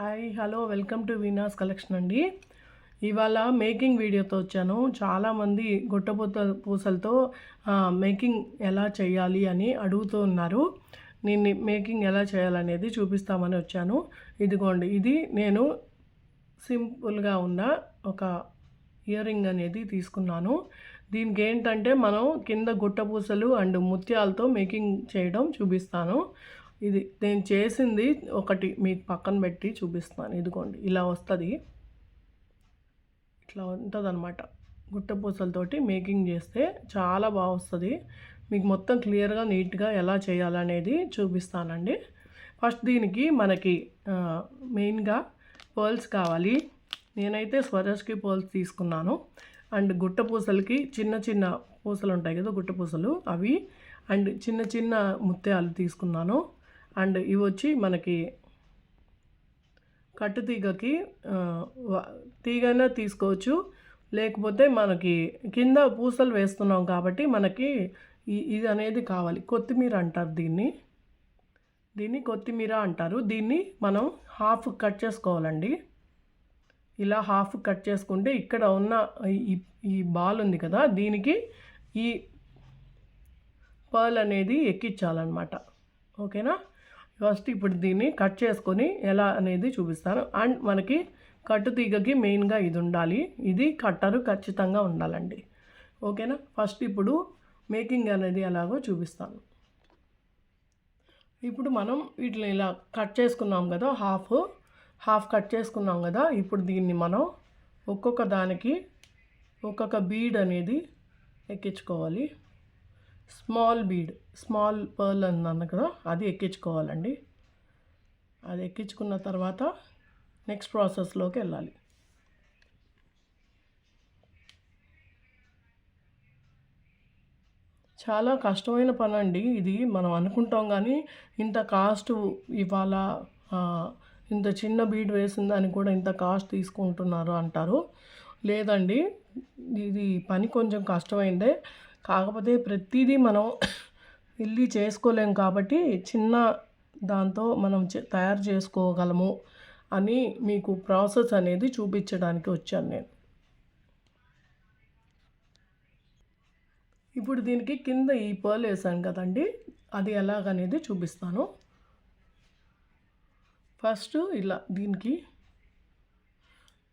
Hi hello welcome to Veena's collection అండి. ఇవాళ making వీడియోతో వచ్చాను. చాలామంది పూసలతో మేకింగ్ ఎలా చేయాలి అని అడుగుతూ ఉన్నారు. నేను మేకింగ్ ఎలా చేయాలనేది చూపిస్తామని వచ్చాను. ఇదిగోండి, ఇది నేను సింపుల్గా ఉన్న ఒక ఇయర్ రింగ్ అనేది తీసుకున్నాను. దీనికి ఏంటంటే మనం కింద గుట్టపూసలు అండ్ ముత్యాలతో మేకింగ్ చేయడం చూపిస్తాను. ఇది నేను చేసింది ఒకటి మీకు పక్కన పెట్టి చూపిస్తాను. ఇదిగోండి, ఇలా వస్తుంది, ఇట్లా ఉంటుంది అన్నమాట. గుట్టపూసలతోటి మేకింగ్ చేస్తే చాలా బాగా వస్తుంది. మీకు మొత్తం క్లియర్గా నీట్గా ఎలా చేయాలనేది చూపిస్తానండి. ఫస్ట్ దీనికి మనకి మెయిన్గా పర్ల్స్ కావాలి. నేనైతే స్వరస్కి పర్ల్స్ తీసుకున్నాను. అండ్ గుట్టపూసలకి చిన్న చిన్న పూసలు ఉంటాయి కదా, గుట్టపూసలు అవి, అండ్ చిన్న చిన్న ముత్యాలు తీసుకున్నాను. అండ్ ఇవి వచ్చి మనకి కట్టు తీగకి తీగైనా తీసుకోవచ్చు, లేకపోతే మనకి కింద పూసలు వేస్తున్నాం కాబట్టి మనకి ఇది అనేది కావాలి. కొత్తిమీర అంటారు దీన్ని కొత్తిమీర అంటారు. దీన్ని మనం హాఫ్ కట్ చేసుకోవాలండి. ఇలా హాఫ్ కట్ చేసుకుంటే ఇక్కడ ఉన్న ఈ బాల్ ఉంది కదా, దీనికి ఈ పర్ల్ అనేది ఎక్కించాలన్నమాట. ఓకేనా? ఫస్ట్ ఇప్పుడు దీన్ని కట్ చేసుకొని ఎలా అనేది చూపిస్తాను. అండ్ మనకి కట్టు తీగకి మెయిన్గా ఇది ఉండాలి. ఇది కట్టరు ఖచ్చితంగా ఉండాలండి. ఓకేనా? ఫస్ట్ ఇప్పుడు మేకింగ్ అనేది ఎలాగో చూపిస్తాను. ఇప్పుడు మనం వీటిని ఇలా కట్ చేసుకున్నాం కదా, హాఫ్ కట్ చేసుకున్నాం కదా. ఇప్పుడు దీన్ని మనం ఒక్కొక్క దానికి ఒక్కొక్క బీడ్ అనేది ఎక్కించుకోవాలి. స్మాల్ పర్ల్ అన్నాను కదా, అది ఎక్కించుకోవాలండి. అది ఎక్కించుకున్న తర్వాత నెక్స్ట్ ప్రాసెస్లోకి వెళ్ళాలి. చాలా కష్టమైన పని అండి ఇది. మనం అనుకుంటాం కానీ ఇంత కాస్ట్ ఇవాళ ఇంత చిన్న బీడ్ వేసిన దానికి కూడా ఇంత కాస్ట్ తీసుకుంటున్నారు అంటారు. లేదండి, ఇది పని కొంచెం కష్టమైందే. కాకపోతే ప్రతిదీ మనం వెళ్ళి చేసుకోలేం కాబట్టి చిన్న దాంతో మనం తయారు చేసుకోగలము అని మీకు ప్రాసెస్ అనేది చూపించడానికి వచ్చాను నేను. ఇప్పుడు దీనికి కింద ఈ పర్ల్ వేసాను కదండి, అది ఎలాగనేది చూపిస్తాను. ఫస్ట్ దీనికి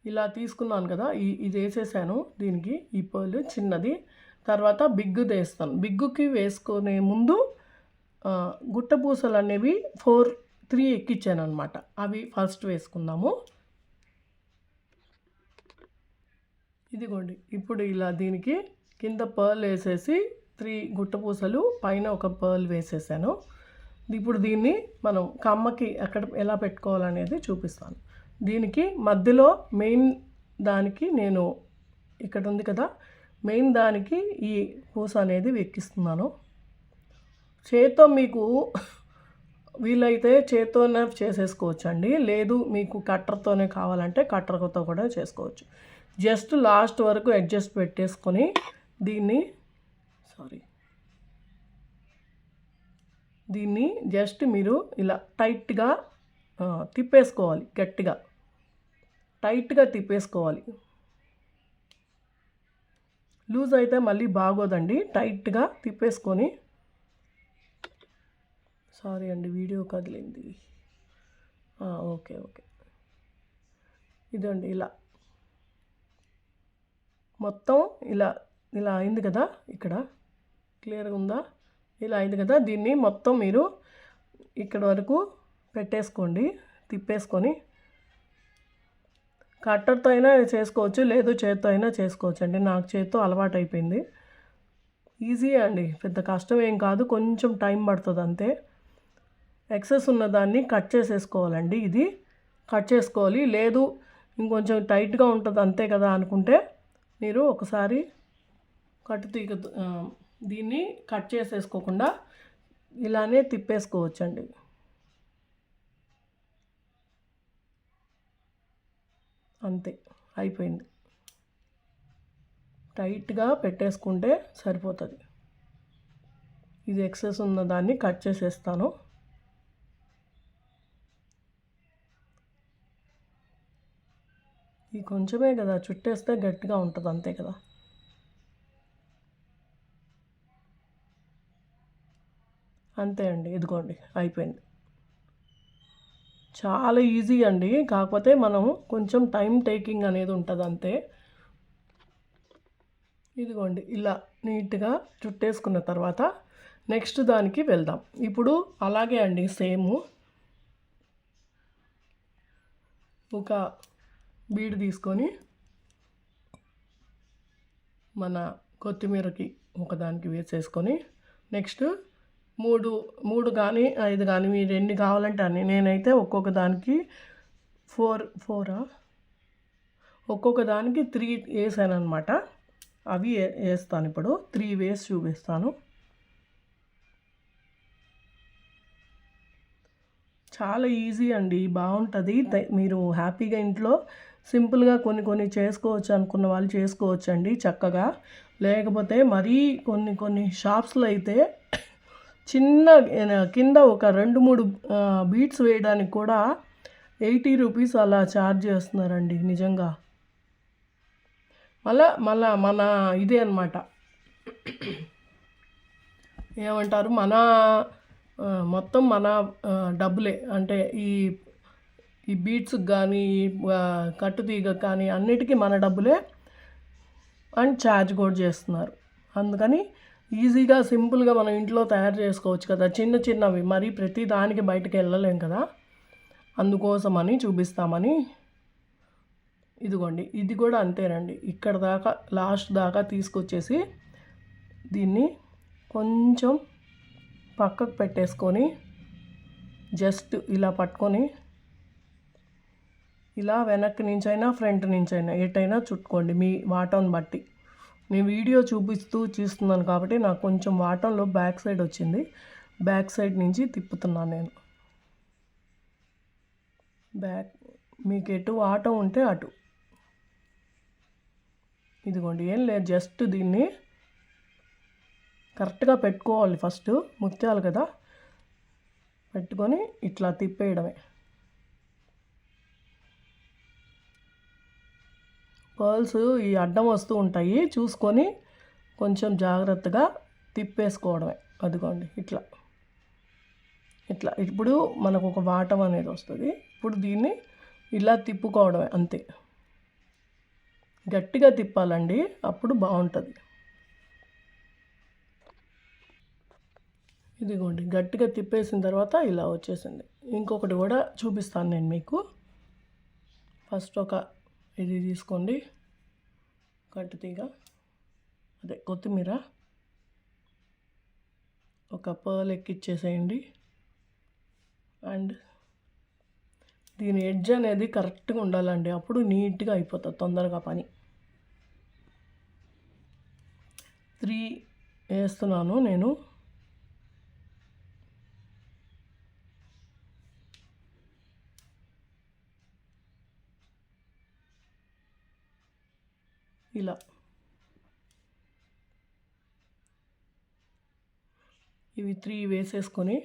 ఇలా తీసుకున్నాను కదా, ఇది వేసేసాను. దీనికి ఈ పర్ల్ చిన్నది, తర్వాత బిగ్గుది వేస్తాను. బిగ్గుకి వేసుకునే ముందు గుట్టపూసలు అనేవి 3 ఎక్కించాను అనమాట. అవి ఫస్ట్ వేసుకుందాము. ఇదిగోండి, ఇప్పుడు ఇలా దీనికి కింద పర్ల్ వేసేసి 3 గుట్టపూసలు, పైన ఒక పర్ల్ వేసేసాను. ఇప్పుడు దీన్ని మనం కమ్మకి ఎలా పెట్టుకోవాలనేది చూపిస్తాను. దీనికి మధ్యలో మెయిన్ దానికి నేను ఇక్కడ ఉంది కదా, మెయిన్ దానికి ఈ పూస అనేది ఎక్కిస్తున్నాను. చేత్తో మీకు వీలైతే చేత్తోనే చేసేసుకోవచ్చు అండి. లేదు మీకు కట్టర్తోనే కావాలంటే కట్టర్తో కూడా చేసుకోవచ్చు. జస్ట్ లాస్ట్ వరకు అడ్జస్ట్ పెట్టేసుకొని దీన్ని జస్ట్ మీరు ఇలా టైట్గా తిప్పేసుకోవాలి. గట్టిగా టైట్గా తిప్పేసుకోవాలి. లూజ్ అయితే మళ్ళీ బాగోదండి. టైట్గా తిప్పేసుకొని, సారీ అండి వీడియో కదిలింది. ఓకే, ఇదండి, ఇలా మొత్తం ఇలా అయింది కదా. ఇక్కడ క్లియర్గా ఉందా? ఇలా అయింది కదా. దీన్ని మొత్తం మీరు ఇక్కడ వరకు పెట్టేసుకోండి, తిప్పేసుకొని. కట్టర్తో అయినా చేసుకోవచ్చు, లేదు చేత్తో అయినా చేసుకోవచ్చు అండి. నాకు చేత్తో అలవాటు అయిపోయింది. ఈజీ అండి, పెద్ద కష్టం ఏం కాదు, కొంచెం టైం పడుతుంది అంతే. ఎక్సెస్ ఉన్నదాన్ని కట్ చేసేసుకోవాలండి. ఇది కట్ చేసుకోవాలి. లేదు ఇంకొంచెం టైట్గా ఉంటుంది అంతే కదా అనుకుంటే మీరు ఒకసారి దీన్ని కట్ చేసేసుకోకుండా ఇలానే తిప్పేసుకోవచ్చండి. అంతే, అయిపోయింది. టైట్గా పెట్టేసుకుంటే సరిపోతుంది. ఇది ఎక్సెస్ ఉన్నదాన్ని కట్ చేసేస్తాను. ఈ కొంచెమే కదా, చుట్టేస్తే గట్టిగా ఉంటుంది అంతే కదా. అంతే అండి, ఇదిగోండి అయిపోయింది. చాలా ఈజీ అండి, కాకపోతే మనం కొంచెం టైం టేకింగ్ అనేది ఉంటుంది అంతే. ఇదిగోండి ఇలా నీట్గా చుట్టేసుకున్న తర్వాత నెక్స్ట్ దానికి వెళ్దాం. ఇప్పుడు అలాగే అండి, సేమ్ ఒక బీడ్ తీసుకొని మన కొత్తిమీరకి ఒకదానికి వేసేసుకొని నెక్స్ట్ మూడు మూడు కానీ 5 కానీ మీరు ఎన్ని కావాలంటే అన్ని. నేనైతే ఒక్కొక్క దానికి ఒక్కొక్క దానికి 3 వేసాను అనమాట. అవి వేస్తాను ఇప్పుడు. 3 వేసి చూపిస్తాను. చాలా ఈజీ అండి, బాగుంటుంది. మీరు హ్యాపీగా ఇంట్లో సింపుల్గా కొన్ని చేసుకోవచ్చు అనుకున్న వాళ్ళు చేసుకోవచ్చు అండి చక్కగా. లేకపోతే మరీ కొన్ని షాప్స్లో అయితే చిన్న కింద ఒక 2-3 బీట్స్ వేయడానికి కూడా 80 రూపీస్ అలా ఛార్జ్ చేస్తున్నారండి నిజంగా. మళ్ళా మన ఇదే అనమాట, ఏమంటారు, మొత్తం మన డబ్బులే. అంటే ఈ బీట్స్కి కానీ కట్టుతీగ కానీ అన్నిటికీ మన డబ్బులే అండ్ ఛార్జ్ కూడా చేస్తున్నారు. అందుకని ఈజీగా సింపుల్గా మనం ఇంట్లో తయారు చేసుకోవచ్చు కదా చిన్నవి. మరి ప్రతి దానికి బయటకు వెళ్ళలేం కదా, అందుకోసమని చూపిస్తామని. ఇదిగోండి, ఇది కూడా అంతేనండి. ఇక్కడ దాకా లాస్ట్ దాకా తీసుకొచ్చేసి దీన్ని కొంచెం పక్కకు పెట్టేసుకొని జస్ట్ ఇలా పట్టుకొని ఇలా వెనక్కి నుంచైనా ఫ్రంట్ నుంచైనా ఎటైనా చుట్టుకోండి మీ వాటంని బట్టి. నేను వీడియో చూస్తున్నాను కాబట్టి నాకు కొంచెం వాటంలో బ్యాక్ సైడ్ వచ్చింది. బ్యాక్ సైడ్ నుంచి తిప్పుతున్నాను నేను. మీకు ఎటు వాటం ఉంటే అటు. ఇదిగోండి, ఏం లేదు, జస్ట్ దీన్ని కరెక్ట్గా పెట్టుకోవాలి. ఫస్ట్ ముత్యాలు కదా, పెట్టుకొని ఇట్లా తిప్పేయడమే. పర్ల్స్ ఈ అడ్డం వస్తూ ఉంటాయి, చూసుకొని కొంచెం జాగ్రత్తగా తిప్పేసుకోవడమే. అదిగోండి ఇట్లా. ఇప్పుడు మనకు ఒక వాటం అనేది వస్తుంది. ఇప్పుడు దీన్ని ఇలా తిప్పుకోవడమే అంతే. గట్టిగా తిప్పాలండి, అప్పుడు బాగుంటుంది. ఇదిగోండి, గట్టిగా తిప్పేసిన తర్వాత ఇలా వచ్చేసింది. ఇంకొకటి కూడా చూపిస్తాను నేను మీకు. ఫస్ట్ ఒక ఇది తీసుకోండి, కట్టుతీగ, అదే కొత్తిమీర, ఒక పర్ల్ ఎక్కిచ్చేసేయండి. అండ్ దీని ఎడ్జ్ అనేది కరెక్ట్గా ఉండాలండి, అప్పుడు నీట్గా అయిపోతుంది తొందరగా పని. 3 వేస్తున్నాను నేను. ఇలా ఇవి 3 వేసేసుకొని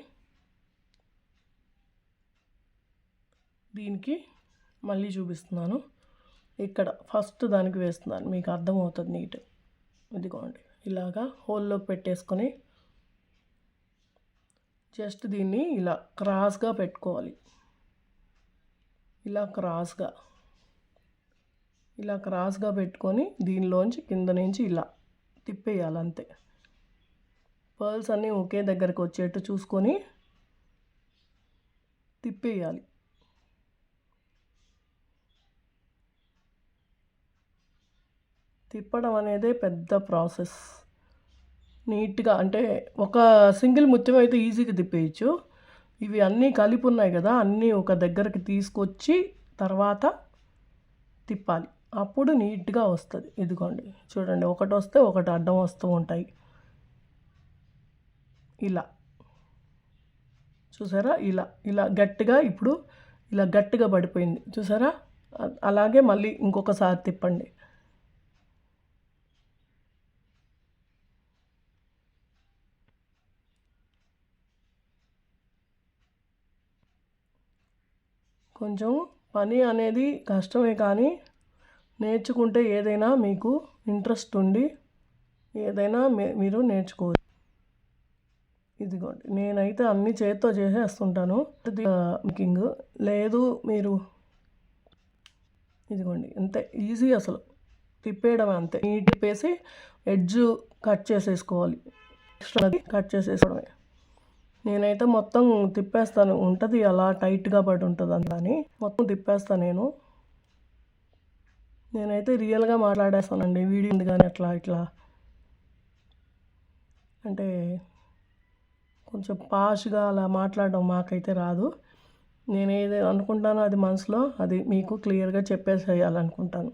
దీనికి మళ్ళీ చూపిస్తున్నాను. ఇక్కడ ఫస్ట్ దానికి వేస్తున్నాను, మీకు అర్థమవుతుంది నీట్. ఇదిగోండి, ఇలాగా హోల్లోకి పెట్టేసుకొని జస్ట్ దీన్ని ఇలా క్రాస్గా పెట్టుకోవాలి. ఇలా క్రాస్గా పెట్టుకొని దీనిలోంచి కింద నుంచి ఇలా తిప్పేయాలి అంతే. పర్ల్స్ అన్నీ ఒకే దగ్గరకు వచ్చేట్టు చూసుకొని తిప్పేయాలి. తిప్పడం అనేది పెద్ద ప్రాసెస్. నీట్గా అంటే ఒక సింగిల్ ముత్యం అయితే ఈజీగా తిప్పేయచ్చు. ఇవి అన్నీ కలిపి ఉన్నాయి కదా, అన్నీ ఒక దగ్గరికి తీసుకొచ్చి తర్వాత తిప్పాలి, అప్పుడు నీట్గా వస్తుంది. ఇదిగోండి చూడండి, ఒకటి వస్తే ఒకటి అడ్డం వస్తూ ఉంటాయి. ఇలా చూసారా, ఇలా గట్టిగా, ఇప్పుడు ఇలా గట్టిగా పడిపోయింది చూసారా. అలాగే మళ్ళీ ఇంకొకసారి తిప్పండి. కొంచెం పని అనేది కష్టమే, కానీ నేర్చుకుంటే ఏదైనా మీకు ఇంట్రెస్ట్ ఉండి ఏదైనా మీరు నేర్చుకోవచ్చు. ఇదిగోండి నేనైతే అన్ని చేత్తో చేసేస్తుంటాను. మేకింగ్ లేదు మీరు ఇదిగోండి అంతే ఈజీ అసలు తిప్పేయడం అంతే. తిప్పేసి ఎడ్జ్ కట్ చేసేసుకోవాలి, ఎక్స్ట్రాది కట్ చేసేసుకోవడమే. నేనైతే మొత్తం తిప్పేస్తాను, ఉంటుంది అలా టైట్గా పడి ఉంటుంది అని మొత్తం తిప్పేస్తాను. నేనైతే రియల్గా మాట్లాడేస్తానండి, వీడియో ఉంది కానీ అట్లా ఇట్లా అంటే కొంచెం పాష్గా అలా మాట్లాడడం మాకైతే రాదు. నేను ఏది అనుకుంటానో అది మనసులో అది మీకు క్లియర్గా చెప్పేసేయాలనుకుంటాను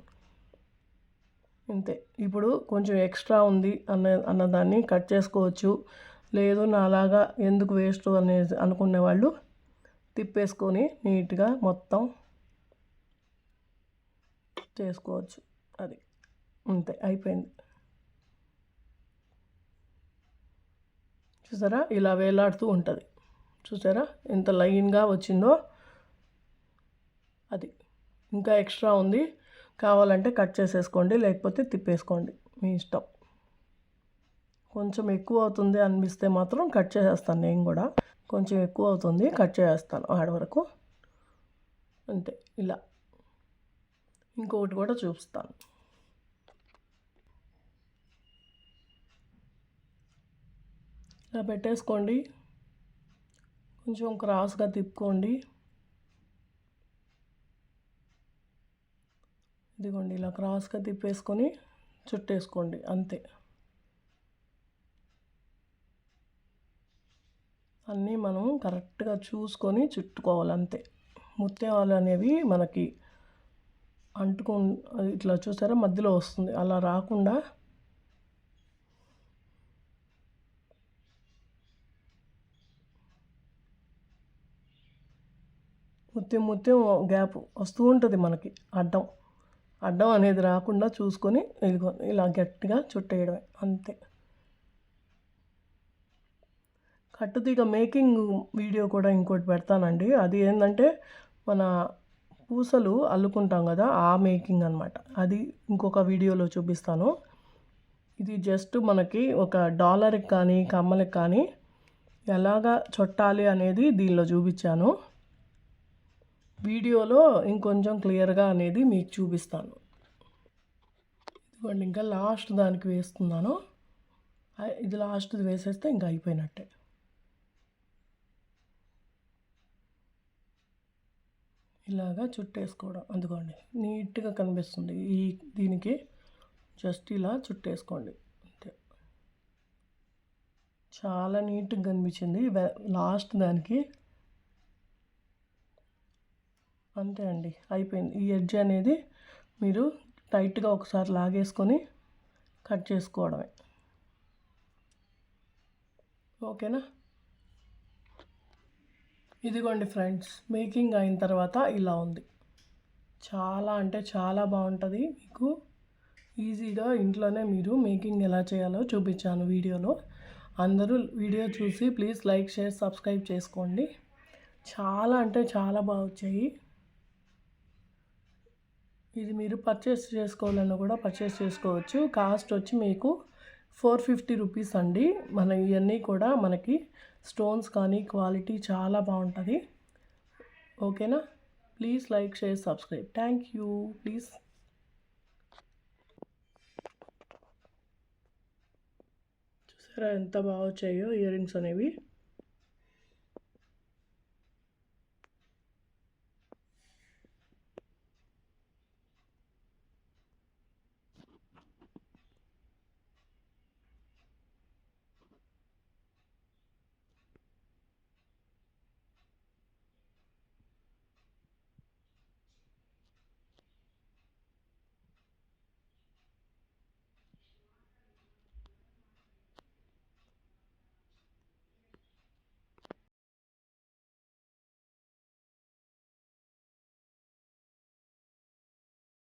అంతే. ఇప్పుడు కొంచెం ఎక్స్ట్రా ఉంది అన్నదాన్ని కట్ చేసుకోవచ్చు. లేదు నాలాగా ఎందుకు వేస్ట్ అనేది అనుకునే వాళ్ళు తిప్పేసుకొని నీట్గా మొత్తం చేసుకోవచ్చు. అది అంతే అయిపోయింది. చూసారా ఇలా వేలాడుతూ ఉంటుంది, చూసారా ఎంత లైన్గా వచ్చిందో. అది ఇంకా ఎక్స్ట్రా ఉంది, కావాలంటే కట్ చేసేసుకోండి, లేకపోతే తిప్పేసుకోండి మీ ఇష్టం. కొంచెం ఎక్కువ అవుతుంది అనిపిస్తే మాత్రం కట్ చేసేస్తాను. నేను కూడా కొంచెం ఎక్కువ అవుతుంది కట్ చేసేస్తాను ఆడ వరకు అంతే. ఇలా ఇంకొకటి కూడా చూపిస్తాను. ఇలా పెట్టేసుకోండి, కొంచెం క్రాస్గా తిప్పుకోండి. ఇదిగోండి ఇలా క్రాస్గా తిప్పేసుకొని చుట్టేసుకోండి అంతే. అన్నీ మనం కరెక్ట్గా చూసుకొని చుట్టుకోవాలి అంతే. ముత్యాలు అనేవి మనకి ఇట్లా చూసారా మధ్యలో వస్తుంది, అలా రాకుండా ముత్యం గ్యాప్ వస్తూ ఉంటుంది మనకి. అడ్డం అనేది రాకుండా చూసుకొని ఇలా గట్టిగా చుట్టేయడమే అంతే. కట్టుతీగ మేకింగ్ వీడియో కూడా ఇంకోటి పెడతానండి. అది ఏంటంటే మన పూసలు అల్లుకుంటాం కదా, ఆ మేకింగ్ అనమాట. అది ఇంకొక వీడియోలో చూపిస్తాను. ఇది జస్ట్ మనకి ఒక డాలర్కి కానీ కమ్మలకి కానీ ఎలాగా చుట్టాలి అనేది దీనిలో చూపించాను. వీడియోలో ఇంకొంచెం క్లియర్గా అనేది మీకు చూపిస్తాను. ఇదిగోండి ఇంకా లాస్ట్ దానికి వేస్తున్నాను. ఇది లాస్ట్ది వేసేస్తే ఇంకా అయిపోయినట్టే. ఇలాగా చుట్టేసుకోవడం, అందుకోండి నీట్గా కనిపిస్తుంది. దీనికి జస్ట్ ఇలా చుట్టేసుకోండి అంతే. చాలా నీట్గా కనిపించింది లాస్ట్ దానికి. అంతే అండి అయిపోయింది. ఈ ఎడ్జ్ అనేది మీరు టైట్గా ఒకసారి లాగేసుకొని కట్ చేసుకోవడమే. ఓకేనా? ఇదిగోండి ఫ్రెండ్స్, మేకింగ్ అయిన తర్వాత ఇలా ఉంది. చాలా అంటే చాలా బాగుంటుంది. మీకు ఈజీగా ఇంట్లోనే మీరు మేకింగ్ ఎలా చేయాలో చూపించాను వీడియోలో. అందరూ వీడియో చూసి ప్లీజ్ లైక్ షేర్ సబ్స్క్రైబ్ చేసుకోండి. చాలా అంటే చాలా బాగా వచ్చాయి. ఇది మీరు పర్చేస్ చేసుకోవాలన్నా కూడా పర్చేస్ చేసుకోవచ్చు. కాస్ట్ వచ్చి మీకు 450 రూపీస్ అండి. ఇవన్నీ కూడా మనకి స్టోన్స్ కానీ క్వాలిటీ చాలా బాగుంటుంది. ఓకేనా? Please like share subscribe. Thank you. Please చూసారా ఎంత బాగా వచ్చాయో ఇయర్ రింగ్స్ అనేవి.